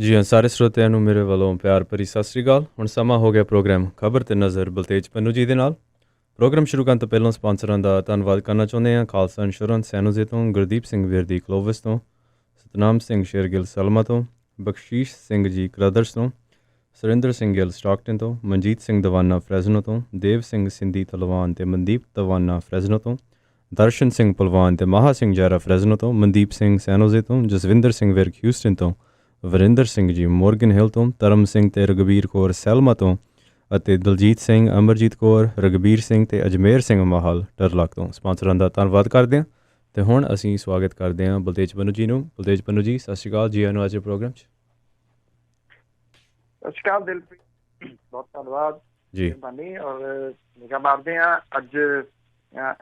ਜੀ ਹਾਂ, ਸਾਰੇ ਸਰੋਤਿਆਂ ਨੂੰ ਮੇਰੇ ਵੱਲੋਂ ਪਿਆਰ ਭਰੀ ਸਤਿ ਸ੍ਰੀ ਅਕਾਲ। ਹੁਣ ਸਮਾਂ ਹੋ ਗਿਆ ਪ੍ਰੋਗਰਾਮ ਖਬਰ ਤੇ ਨਜ਼ਰ ਬਲਤੇਜ ਪੰਨੂ ਜੀ ਦੇ ਨਾਲ। ਪ੍ਰੋਗਰਾਮ ਸ਼ੁਰੂ ਕਰਨ ਤੋਂ ਪਹਿਲਾਂ ਸਪਾਂਸਰਾਂ ਦਾ ਧੰਨਵਾਦ ਕਰਨਾ ਚਾਹੁੰਦੇ ਹਾਂ। ਖਾਲਸਾ ਇੰਸ਼ੋਰੈਂਸ ਸੈਨੋਜ਼ੇ ਤੋਂ, ਗੁਰਦੀਪ ਸਿੰਘ ਵਿਰਦੀ ਕਲੋਵਿਸ ਤੋਂ, ਸਤਨਾਮ ਸਿੰਘ ਸ਼ੇਰਗਿੱਲ ਸਲਮਾ ਤੋਂ, ਬਖਸ਼ੀਸ਼ ਸਿੰਘ ਜੀ ਕਲਦਰਸ ਤੋਂ, ਸੁਰਿੰਦਰ ਸਿੰਘ ਗਿੱਲ ਸਟਾਕਟਨ ਤੋਂ, ਮਨਜੀਤ ਸਿੰਘ ਦਵਾਨਾ ਫਰੈਜ਼ਨੋ ਤੋਂ, ਦੇਵ ਸਿੰਘ ਸਿੰਧੀ ਤਲਵਾਨ ਤੇ ਮਨਦੀਪ ਦਵਾਨਾ ਫਰੈਜ਼ਨੋ ਤੋਂ, ਦਰਸ਼ਨ ਸਿੰਘ ਪਲਵਾਨ ਤੇ ਮਹਾ ਸਿੰਘ ਜਾਰਾ ਫਰੈਜ਼ਨੋ ਤੋਂ, ਮਨਦੀਪ ਸਿੰਘ ਸੈਨੋਜ਼ੇ ਤੋਂ, ਜਸਵਿੰਦਰ ਸਿੰਘ ਵਿਰਕ ਹਿਊਸਟਨ ਤੋਂ, ਵਰਿੰਦਰ ਸਿੰਘ ਜੀ ਮੋਰਗਨ ਹਿੱਲ ਤੋਂ, ਧਰਮ ਸਿੰਘ ਤੇ ਰਘਬੀਰ ਕੌਰ ਸੈਲਮਾ ਤੋਂ ਅਤੇ ਦਲਜੀਤ ਸਿੰਘ, ਅਮਰਜੀਤ ਕੌਰ, ਰਘਬੀਰ ਸਿੰਘ ਤੇ ਅਜਮੇਰ ਸਿੰਘ ਮਾਹਲ ਟਰਲਕ ਤੋਂ। ਸਪਾਂਸਰਾਂ ਦਾ ਧੰਨਵਾਦ ਕਰਦੇ ਹਾਂ। ਤੇ ਹੁਣ ਅਸੀਂ ਸਵਾਗਤ ਕਰਦੇ ਹਾਂ ਬਲਤੇਜ ਪੰਨੂ ਜੀ ਨੂੰ। ਬਲਤੇਜ ਪੰਨੂ ਜੀ, ਸਤਿ ਸ਼੍ਰੀ ਅਕਾਲ ਜੀ। ਆਇਆਂ ਨੂੰ ਅੱਜ ਦੇ ਪ੍ਰੋਗਰਾਮ 'ਚ। ਸਤਿ ਸ਼੍ਰੀ ਅਕਾਲ ਦਿਲਪ੍ਰੀਤ, ਬਹੁਤ ਧੰਨਵਾਦ ਜੀ ਮਿਹਰਬਾਨੀ। ਔਰ ਨਿਗਾਹ ਮਾਰਦੇ ਹਾਂ ਅੱਜ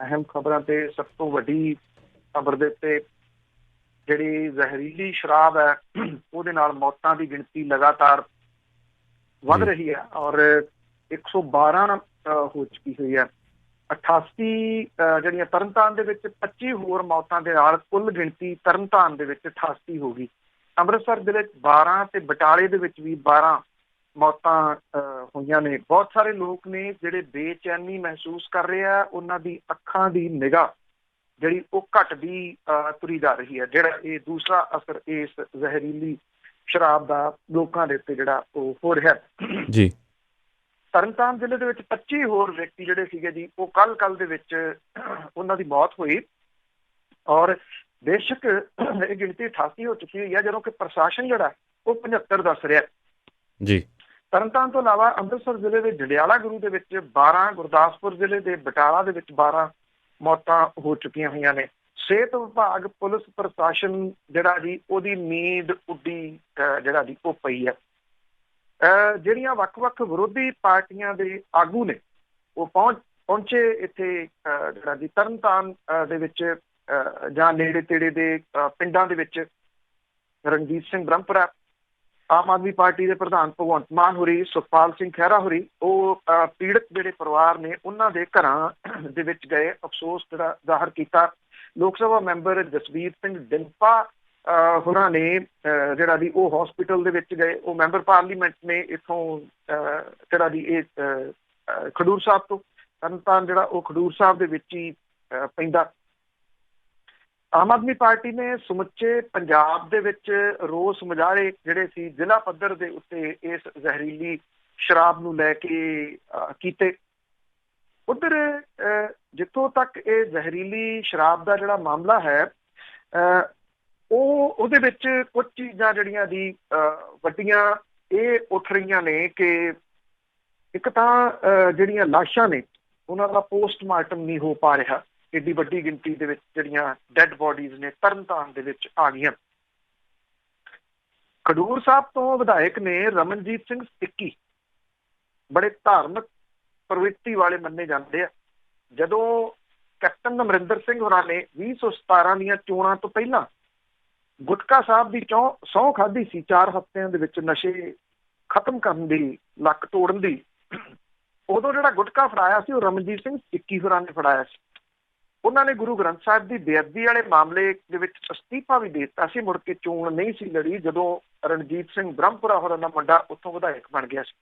ਅਹਿਮ ਖਬਰਾਂ ਤੇ। ਸਭ ਤੋਂ ਵੱਡੀ ਖਬਰ ਦੇ ਉੱਤੇ ਜਿਹੜੀ ਜ਼ਹਿਰੀਲੀ ਸ਼ਰਾਬ ਹੈ ਉਹਦੇ ਨਾਲ ਮੌਤਾਂ ਦੀ ਗਿਣਤੀ ਲਗਾਤਾਰ ਵੱਧ ਰਹੀ ਹੈ ਔਰ 112 ਹੋ ਚੁੱਕੀ ਹੋਈ ਹੈ। 88 ਜਿਹੜੀਆਂ ਤਰਨਤਾਰਨ ਦੇ ਵਿੱਚ, 25 ਹੋਰ ਮੌਤਾਂ ਦੇ ਨਾਲ ਕੁੱਲ ਗਿਣਤੀ ਤਰਨਤਾਰਨ ਦੇ ਵਿੱਚ 88 ਹੋ ਗਈ। ਅੰਮ੍ਰਿਤਸਰ ਦੇ ਵਿੱਚ 12 ਤੇ ਬਟਾਲੇ ਦੇ ਵਿੱਚ ਵੀ 12 ਮੌਤਾਂ ਹੋਈਆਂ ਨੇ। ਬਹੁਤ ਸਾਰੇ ਲੋਕ ਨੇ ਜਿਹੜੇ ਬੇਚੈਨੀ ਮਹਿਸੂਸ ਕਰ ਰਹੇ ਆ, ਉਹਨਾਂ ਦੀ ਅੱਖਾਂ ਦੀ ਨਿਗਾਹ ਜਿਹੜੀ ਉਹ ਘਟਦੀ ਤੁਰੀ ਜਾ ਰਹੀ ਹੈ। ਜਿਹੜਾ ਇਹ ਦੂਸਰਾ ਅਸਰ ਇਸ ਜ਼ਹਿਰੀਲੀ ਸ਼ਰਾਬ ਦਾ ਲੋਕਾਂ ਦੇ ਉੱਤੇ ਜਿਹੜਾ ਉਹ ਹੋ ਰਿਹਾ ਜੀ। ਤਰਨਤਾਰਨ ਜ਼ਿਲ੍ਹੇ ਦੇ ਵਿੱਚ 25 ਹੋਰ ਵਿਅਕਤੀ ਜਿਹੜੇ ਸੀਗੇ ਜੀ, ਉਹ ਕੱਲ ਦੇ ਵਿੱਚ ਉਹਨਾਂ ਦੀ ਮੌਤ ਹੋਈ ਔਰ ਬੇਸ਼ੱਕ ਇਹ ਗਿਣਤੀ 88 ਹੋ ਚੁੱਕੀ ਹੋਈ ਹੈ, ਜਦੋਂ ਕਿ ਪ੍ਰਸ਼ਾਸਨ ਜਿਹੜਾ ਉਹ 75 ਦੱਸ ਰਿਹਾ ਜੀ। ਤਰਨਤਾਰਨ ਤੋਂ ਇਲਾਵਾ ਅੰਮ੍ਰਿਤਸਰ ਜ਼ਿਲ੍ਹੇ ਦੇ ਜੰਡਿਆਲਾ ਗੁਰੂ ਦੇ ਵਿੱਚ 12, ਗੁਰਦਾਸਪੁਰ ਜ਼ਿਲ੍ਹੇ ਦੇ ਬਟਾਲਾ ਦੇ ਵਿੱਚ 12 ਮੌਤਾਂ ਹੋ ਚੁੱਕੀਆਂ ਹੋਈਆਂ ਨੇ। ਸਿਹਤ ਵਿਭਾਗ, ਪੁਲਿਸ ਪ੍ਰਸ਼ਾਸਨ ਜਿਹੜਾ ਜੀ ਉਹਦੀ ਨੀਂਦ ਉੱਡੀ ਜਿਹੜਾ ਜੀ ਉਹ ਪਈ ਹੈ। ਜਿਹੜੀਆਂ ਵੱਖ-ਵੱਖ ਵਿਰੋਧੀ ਪਾਰਟੀਆਂ ਦੇ ਆਗੂ ਨੇ ਉਹ ਪਹੁੰਚੇ ਇੱਥੇ ਜਿਹੜਾ ਜੀ ਤਰਨਤਾਰਨ ਦੇ ਵਿੱਚ ਜਾਂ ਨੇੜੇ ਤੇੜੇ ਦੇ ਪਿੰਡਾਂ ਦੇ ਵਿੱਚ। ਰਣਜੀਤ ਸਿੰਘ ਬ੍ਰਹਮਪੁਰਾ, ਆਮ ਆਦਮੀ ਪਾਰਟੀ ਦੇ ਪ੍ਰਧਾਨ ਭਗਵੰਤ ਮਾਨ ਹੋਰੀ, ਸੁਖਪਾਲ ਸਿੰਘ ਖਹਿਰਾ ਹੋਰੀ, ਉਹ ਪੀੜਤ ਜਿਹੜੇ ਪਰਿਵਾਰ ਨੇ ਉਹਨਾਂ ਦੇ ਘਰਾਂ ਦੇ ਵਿੱਚ ਗਏ, ਅਫਸੋਸ ਜਿਹੜਾ ਜ਼ਾਹਰ ਕੀਤਾ। ਲੋਕ ਸਭਾ ਮੈਂਬਰ ਜਸਵੀਰ ਸਿੰਘ ਡਿੰਪਾ ਉਹਨਾਂ ਨੇ ਜਿਹੜਾ ਜੀ ਉਹ ਹਸਪੀਟਲ ਦੇ ਵਿੱਚ ਗਏ। ਉਹ ਮੈਂਬਰ ਪਾਰਲੀਮੈਂਟ ਨੇ ਇੱਥੋਂ ਜਿਹੜਾ ਜੀ ਇਹ ਖਡੂਰ ਸਾਹਿਬ ਤੋਂ। ਤਰਨਤਾਰਨ ਜਿਹੜਾ ਉਹ ਖਡੂਰ ਸਾਹਿਬ ਦੇ ਵਿੱਚ ਹੀ ਪੈਂਦਾ। ਆਮ ਆਦਮੀ ਪਾਰਟੀ ਨੇ ਸਮੁੱਚੇ ਪੰਜਾਬ ਦੇ ਵਿੱਚ ਰੋਸ ਮੁਜ਼ਾਹਰੇ ਜਿਹੜੇ ਸੀ ਜ਼ਿਲ੍ਹਾ ਪੱਧਰ ਦੇ ਉੱਤੇ ਇਸ ਜ਼ਹਿਰੀਲੀ ਸ਼ਰਾਬ ਨੂੰ ਲੈ ਕੇ ਕੀਤੇ। ਉੱਧਰ ਜਿੱਥੋਂ ਤੱਕ ਇਹ ਜ਼ਹਿਰੀਲੀ ਸ਼ਰਾਬ ਦਾ ਜਿਹੜਾ ਮਾਮਲਾ ਹੈ ਉਹਦੇ ਵਿੱਚ ਕੁਝ ਚੀਜ਼ਾਂ ਜਿਹੜੀਆਂ ਦੀ ਵੱਡੀਆਂ ਇਹ ਉੱਠ ਰਹੀਆਂ ਨੇ ਕਿ ਇੱਕ ਤਾਂ ਜਿਹੜੀਆਂ ਲਾਸ਼ਾਂ ਨੇ ਉਹਨਾਂ ਦਾ ਪੋਸਟਮਾਰਟਮ ਨਹੀਂ ਹੋ ਪਾ ਰਿਹਾ। ਏਡੀ ਵੱਡੀ ਗਿਣਤੀ ਦੇ ਵਿੱਚ ਜਿਹੜੀਆਂ ਡੈਡ ਬੋਡੀਜ਼ ਨੇ ਤਰਨਤਾਰਨ ਦੇ ਵਿੱਚ ਆ ਗਈਆਂ। ਖਡੂਰ ਸਾਹਿਬ ਤੋਂ ਵਿਧਾਇਕ ਨੇ ਰਮਨਜੀਤ ਸਿੰਘ ਸਿੱਕੀ ਬੜੇ ਧਾਰਮਿਕ ਪ੍ਰਵਿਰਤੀ ਵਾਲੇ ਮੰਨੇ ਜਾਂਦੇ ਆ। ਜਦੋਂ ਕੈਪਟਨ ਅਮਰਿੰਦਰ ਸਿੰਘ ਹੋਰਾਂ ਨੇ 2017 ਦੀਆਂ ਚੋਣਾਂ ਤੋਂ ਪਹਿਲਾਂ ਗੁਟਕਾ ਸਾਹਿਬ ਦੀ ਸਹੁੰ ਖਾਧੀ ਸੀ 4 ਹਫ਼ਤਿਆਂ ਦੇ ਵਿੱਚ ਨਸ਼ੇ ਖਤਮ ਕਰਨ ਦੀ, ਲੱਕ ਤੋੜਨ ਦੀ, ਉਦੋਂ ਜਿਹੜਾ ਗੁਟਕਾ ਫੜਾਇਆ ਸੀ ਉਹ ਰਮਨਜੀਤ ਸਿੰਘ ਸਿੱਕੀ ਹੋਰਾਂ ਨੇ ਫੜਾਇਆ ਸੀ। ਉਹਨਾਂ ਨੇ ਗੁਰੂ ਗ੍ਰੰਥ ਸਾਹਿਬ ਦੀ ਬੇਅਦਬੀ ਵਾਲੇ ਮਾਮਲੇ ਦੇ ਵਿੱਚ ਅਸਤੀਫਾ ਵੀ ਦੇ ਦਿੱਤਾ ਸੀ। ਮੁੜ ਕੇ ਚੋਣ ਨਹੀਂ ਸੀ ਲੜੀ ਜਦੋਂ ਰਣਜੀਤ ਸਿੰਘ ਬ੍ਰਹਮਪੁਰਾ ਹੋਰਾਂ ਦਾ ਮੁੰਡਾ ਉੱਥੋਂ ਵਿਧਾਇਕ ਬਣ ਗਿਆ ਸੀ।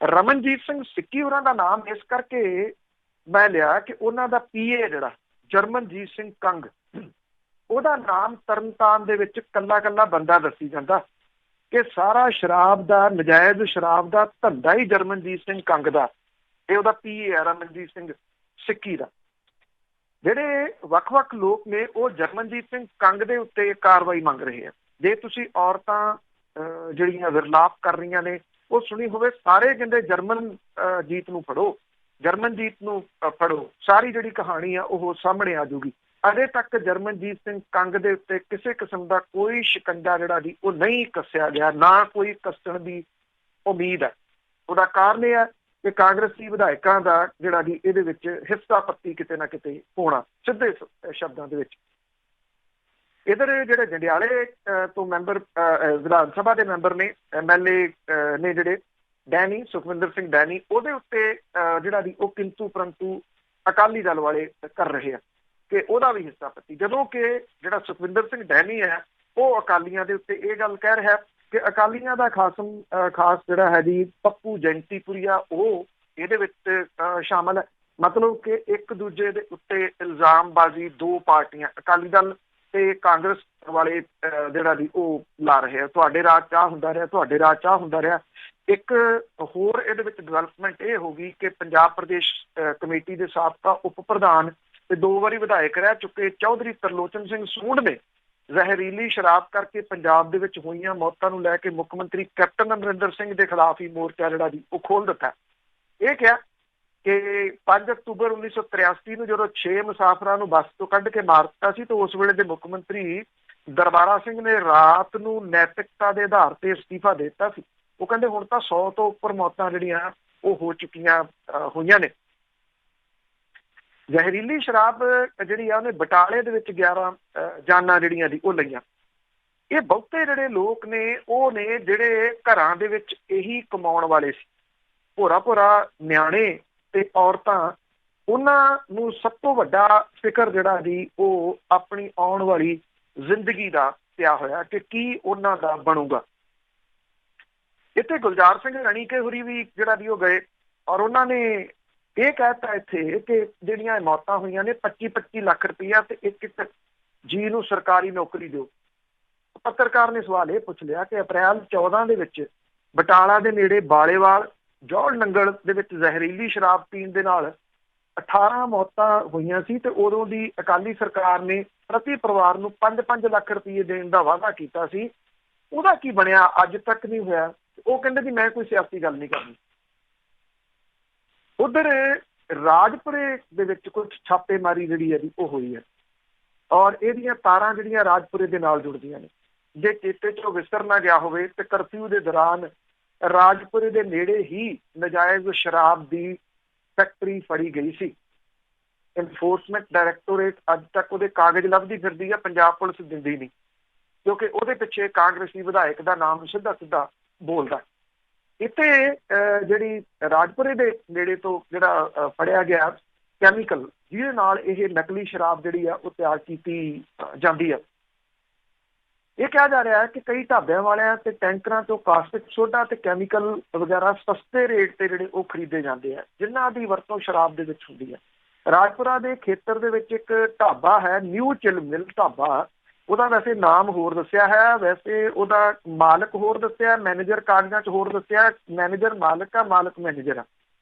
ਰਮਨਜੀਤ ਸਿੰਘ ਸਿੱਕੀ ਹੋਰਾਂ ਦਾ ਨਾਮ ਇਸ ਕਰਕੇ ਮੈਂ ਲਿਆ ਕਿ ਉਹਨਾਂ ਦਾ PA ਜਿਹੜਾ ਜਰਮਨਜੀਤ ਸਿੰਘ ਕੰਗ, ਉਹਦਾ ਨਾਮ ਤਰਨਤਾਰਨ ਦੇ ਵਿੱਚ ਕੱਲਾ ਬੰਦਾ ਦੱਸੀ ਜਾਂਦਾ ਕਿ ਸਾਰਾ ਸ਼ਰਾਬ ਦਾ, ਨਜਾਇਜ਼ ਸ਼ਰਾਬ ਦਾ ਧੰਦਾ ਹੀ ਜਰਮਨਜੀਤ ਸਿੰਘ ਕੰਗ ਦਾ। ਇਹ ਉਹਦਾ PA ਹੈ ਰਮਨਜੀਤ ਸਿੰਘ ਸਿੱਕੀ ਦਾ। ਜਿਹੜੇ ਵੱਖ-ਵੱਖ ਲੋਕ ਨੇ ਉਹ ਜਰਮਨਜੀਤ ਸਿੰਘ ਕੰਗ ਦੇ ਉੱਤੇ ਕਾਰਵਾਈ ਮੰਗ ਰਹੇ ਆ। ਜੇ ਤੁਸੀਂ ਔਰਤਾਂ ਜਿਹੜੀਆਂ ਵਿਰਲਾਪ ਕਰ ਰਹੀਆਂ ਨੇ ਉਹ ਸੁਣੀ ਹੋਵੇ, ਸਾਰੇ ਕਹਿੰਦੇ ਜਰਮਨਜੀਤ ਨੂੰ ਫੜੋ, ਜਰਮਨਜੀਤ ਨੂੰ ਫੜੋ, ਸਾਰੀ ਜਿਹੜੀ ਕਹਾਣੀ ਆ ਉਹ ਸਾਹਮਣੇ ਆ ਜੂਗੀ। ਅਜੇ ਤੱਕ ਜਰਮਨਜੀਤ ਸਿੰਘ ਕੰਗ ਦੇ ਉੱਤੇ ਕਿਸੇ ਕਿਸਮ ਦਾ ਕੋਈ ਸ਼ਿਕੰਜਾ ਜਿਹੜਾ ਜੀ ਉਹ ਨਹੀਂ ਕੱਸਿਆ ਗਿਆ, ਨਾ ਕੋਈ ਕੱਸਣ ਦੀ ਉਮੀਦ ਹੈ। ਉਹਦਾ ਕਾਰਨ ਇਹ ਹੈ ਕਿ ਕਾਂਗਰਸੀ ਵਿਧਾਇਕਾਂ ਦਾ ਜਿਹੜਾ ਜੀ ਇਹਦੇ ਵਿੱਚ ਹਿੱਸਾ ਪੱਤੀ ਕਿਤੇ ਨਾ ਕਿਤੇ ਹੋਣਾ, ਸਿੱਧੇ ਸ਼ਬਦਾਂ ਦੇ ਵਿੱਚ। ਇੱਧਰ ਜਿਹੜੇ ਜੰਡਿਆਲੇ ਤੋਂ ਮੈਂਬਰ, ਵਿਧਾਨ ਸਭਾ ਦੇ ਮੈਂਬਰ ਨੇ, MLA ਨੇ ਜਿਹੜੇ ਡੈਨੀ, ਸੁਖਵਿੰਦਰ ਸਿੰਘ ਡੈਨੀ, ਉਹਦੇ ਉੱਤੇ ਜਿਹੜਾ ਜੀ ਉਹ ਕਿੰਤੂ ਪਰੰਤੂ ਅਕਾਲੀ ਦਲ ਵਾਲੇ ਕਰ ਰਹੇ ਆ ਕਿ ਉਹਦਾ ਵੀ ਹਿੱਸਾ ਪੱਤੀ। ਜਦੋਂ ਕਿ ਜਿਹੜਾ ਸੁਖਵਿੰਦਰ ਸਿੰਘ ਡੈਨੀ ਹੈ ਉਹ ਅਕਾਲੀਆਂ ਦੇ ਉੱਤੇ ਇਹ ਗੱਲ ਕਹਿ ਰਿਹਾ ਕਿ ਅਕਾਲੀਆਂ ਦਾ ਖਾਸ ਜਿਹੜਾ ਹੈ ਜੀ ਪੱਪੂ ਜੈਂਤੀਪੁਰੀਆ ਉਹ ਇਹਦੇ ਵਿੱਚ ਸ਼ਾਮਲ ਹੈ। ਮਤਲਬ ਕਿ ਇੱਕ ਦੂਜੇ ਦੇ ਉੱਤੇ ਇਲਜ਼ਾਮਬਾਜ਼ੀ ਦੋ ਪਾਰਟੀਆਂ ਅਕਾਲੀ ਦਲ ਤੇ ਕਾਂਗਰਸ ਵਾਲੇ ਜਿਹੜਾ ਜੀ ਉਹ ਲਾ ਰਹੇ ਆ, ਤੁਹਾਡੇ ਰਾਜ ਚਾਹ ਹੁੰਦਾ ਰਿਹਾ, ਤੁਹਾਡੇ ਰਾਜ ਚਾਹ ਹੁੰਦਾ ਰਿਹਾ। ਇੱਕ ਹੋਰ ਇਹਦੇ ਵਿੱਚ ਡਿਵੈਲਪਮੈਂਟ ਇਹ ਹੋ ਗਈ ਕਿ ਪੰਜਾਬ ਪ੍ਰਦੇਸ਼ ਕਮੇਟੀ ਦੇ ਸਾਬਕਾ ਉਪ ਪ੍ਰਧਾਨ ਤੇ 2 ਵਾਰੀ ਵਿਧਾਇਕ ਰਹਿ ਚੁੱਕੇ ਚੌਧਰੀ ਤਰਲੋਚਨ ਸਿੰਘ ਸੂੰਢ ਨੇ ਜ਼ਹਿਰੀਲੀ ਸ਼ਰਾਬ ਕਰਕੇ ਪੰਜਾਬ ਦੇ ਵਿੱਚ ਹੋਈਆਂ ਮੌਤਾਂ ਨੂੰ ਲੈ ਕੇ ਮੁੱਖ ਮੰਤਰੀ ਕੈਪਟਨ ਅਮਰਿੰਦਰ ਸਿੰਘ ਦੇ ਖਿਲਾਫ ਹੀ ਮੋਰਚਾ ਜਿਹੜਾ ਜੀ ਉਹ ਖੋਲ ਦਿੱਤਾ। ਇਹ ਕਿਹਾ ਕਿ 5 ਅਕਤੂਬਰ 1983 ਨੂੰ ਜਦੋਂ 6 ਮੁਸਾਫਰਾਂ ਨੂੰ ਬੱਸ ਤੋਂ ਕੱਢ ਕੇ ਮਾਰ ਦਿੱਤਾ ਸੀ ਤਾਂ ਉਸ ਵੇਲੇ ਦੇ ਮੁੱਖ ਮੰਤਰੀ ਦਰਬਾਰਾ ਸਿੰਘ ਨੇ ਰਾਤ ਨੂੰ ਨੈਤਿਕਤਾ ਦੇ ਆਧਾਰ ਤੇ ਅਸਤੀਫਾ ਦੇ ਦਿੱਤਾ ਸੀ। ਉਹ ਕਹਿੰਦੇ ਹੁਣ ਤਾਂ 100 ਤੋਂ ਉੱਪਰ ਮੌਤਾਂ ਜਿਹੜੀਆਂ ਉਹ ਹੋ ਚੁੱਕੀਆਂ ਹੋਈਆਂ ਨੇ। ਜ਼ਹਿਰੀਲੀ ਸ਼ਰਾਬ ਜਿਹੜੀ ਆ ਉਹਨੇ ਬਟਾਲੇ ਦੇ ਵਿੱਚ 11 ਜਾਨਾਂ ਜਿਹੜੀਆਂ ਦੀ ਉਹ ਲਈਆਂ। ਇਹ ਬਹੁਤੇ ਜਿਹੜੇ ਲੋਕ ਨੇ ਉਹ ਨੇ ਜਿਹੜੇ ਘਰਾਂ ਦੇ ਵਿੱਚ ਇਹੀ ਕਮਾਉਣ ਵਾਲੇ ਸੀ, ਭੋਰਾ ਨਿਆਣੇ ਤੇ ਔਰਤਾਂ। ਉਹਨਾਂ ਨੂੰ ਸਭ ਤੋਂ ਵੱਡਾ ਫਿਕਰ ਜਿਹੜਾ ਜੀ ਉਹ ਆਪਣੀ ਆਉਣ ਵਾਲੀ ਜ਼ਿੰਦਗੀ ਦਾ ਪਿਆ ਹੋਇਆ ਕਿ ਕੀ ਉਹਨਾਂ ਦਾ ਬਣੂਗਾ। ਇੱਥੇ ਗੁਲਜ਼ਾਰ ਸਿੰਘ ਰਣੀਕੇ ਹੋਰੀ ਵੀ ਜਿਹੜਾ ਵੀ ਉਹ ਗਏ ਔਰ ਉਹਨਾਂ ਨੇ ਇਹ ਕਹਿਤਾ ਇੱਥੇ ਕਿ ਜਿਹੜੀਆਂ ਮੌਤਾਂ ਹੋਈਆਂ ਨੇ 25-25 ਲੱਖ ਰੁਪਈਆ ਤੇ ਇੱਕ ਜੀ ਨੂੰ ਸਰਕਾਰੀ ਨੌਕਰੀ ਦਿਓ। ਪੱਤਰਕਾਰ ਨੇ ਸਵਾਲ ਇਹ ਪੁੱਛ ਲਿਆ ਕਿ ਅਪ੍ਰੈਲ 14 ਦੇ ਵਿੱਚ ਬਟਾਲਾ ਦੇ ਨੇੜੇ ਬਾਲੇਵਾਲ ਜੌਹਲ ਨੰਗਲ ਦੇ ਵਿੱਚ ਜ਼ਹਿਰੀਲੀ ਸ਼ਰਾਬ ਪੀਣ ਦੇ ਨਾਲ 18 ਮੌਤਾਂ ਹੋਈਆਂ ਸੀ ਤੇ ਉਦੋਂ ਦੀ ਅਕਾਲੀ ਸਰਕਾਰ ਨੇ ਪ੍ਰਤੀ ਪਰਿਵਾਰ ਨੂੰ 5-5 ਲੱਖ ਰੁਪਏ ਦੇਣ ਦਾ ਵਾਅਦਾ ਕੀਤਾ ਸੀ। ਉਹਦਾ ਕੀ ਬਣਿਆ ਅੱਜ ਤੱਕ ਨਹੀਂ ਹੋਇਆ। ਉਹ ਕਹਿੰਦੇ ਜੀ ਮੈਂ ਕੋਈ ਸਿਆਸੀ ਗੱਲ ਨਹੀਂ ਕਰਨੀ। ਉਧਰ ਰਾਜਪੁਰੇ ਦੇ ਵਿੱਚ ਕੁਝ ਛਾਪੇਮਾਰੀ ਜਿਹੜੀ ਹੈ ਜੀ ਉਹ ਹੋਈ ਹੈ ਔਰ ਇਹਦੀਆਂ ਤਾਰਾਂ ਜਿਹੜੀਆਂ ਰਾਜਪੁਰੇ ਦੇ ਨਾਲ ਜੁੜਦੀਆਂ ਨੇ। ਜੇ ਚੇਤੇ ਚੋਂ ਵਿਸਰ ਨਾ ਗਿਆ ਹੋਵੇ ਤੇ ਕਰਫਿਊ ਦੇ ਦੌਰਾਨ ਰਾਜਪੁਰੇ ਦੇ ਨੇੜੇ ਹੀ ਨਜਾਇਜ਼ ਸ਼ਰਾਬ ਦੀ ਫੈਕਟਰੀ ਫੜੀ ਗਈ ਸੀ। ਇਨਫੋਰਸਮੈਂਟ ਡਾਇਰੈਕਟੋਰੇਟ ਅੱਜ ਤੱਕ ਉਹਦੇ ਕਾਗਜ਼ ਲੱਭਦੀ ਫਿਰਦੀ ਹੈ, ਪੰਜਾਬ ਪੁਲਿਸ ਦਿੰਦੀ ਨਹੀਂ ਕਿਉਂਕਿ ਉਹਦੇ ਪਿੱਛੇ ਕਾਂਗਰਸੀ ਵਿਧਾਇਕ ਦਾ ਨਾਮ ਸਿੱਧਾ ਬੋਲਦਾ। ਇੱਥੇ ਜਿਹੜੀ ਰਾਜਪੁਰੇ ਦੇ ਨੇੜੇ ਤੋਂ ਜਿਹੜਾ ਫੜਿਆ ਗਿਆ ਕੈਮੀਕਲ ਜਿਹਦੇ ਨਾਲ ਇਹ ਨਕਲੀ ਸ਼ਰਾਬ ਜਿਹੜੀ ਆ ਉਹ ਤਿਆਰ ਕੀਤੀ ਜਾਂਦੀ ਆ। ਇਹ ਕਿਹਾ ਜਾ ਰਿਹਾ ਹੈ ਕਿ ਕਈ ਢਾਬਿਆਂ ਵਾਲਿਆਂ ਤੇ ਟੈਂਕਰਾਂ ਤੋਂ ਕਾਸਟਿਕ ਸੋਡਾ ਤੇ ਕੈਮੀਕਲ ਵਗੈਰਾ ਸਸਤੇ ਰੇਟ ਤੇ ਜਿਹੜੇ ਉਹ ਖਰੀਦੇ ਜਾਂਦੇ ਆ ਜਿਨ੍ਹਾਂ ਦੀ ਵਰਤੋਂ ਸ਼ਰਾਬ ਦੇ ਵਿੱਚ ਹੁੰਦੀ ਹੈ। ਰਾਜਪੁਰਾ ਦੇ ਖੇਤਰ ਦੇ ਵਿੱਚ ਇੱਕ ਢਾਬਾ ਹੈ ਨਿਊ ਚਿਲ ਮਿਲ ਢਾਬਾ। ਉਹਦਾ ਵੈਸੇ ਨਾਮ ਹੋਰ ਦੱਸਿਆ ਹੈ, ਵੈਸੇ ਉਹਦਾ ਮਾਲਕ ਹੋਰ ਦੱਸਿਆ, ਮੈਨੇਜਰ ਕਾਗਜ਼ਾਂ 'ਚ ਹੋਰ ਦੱਸਿਆ। ਮੈਨੇਜਰ ਮਾਲਕ ਆ, ਮਾਲਕ ਮੈਨੇਜਰ ਆ।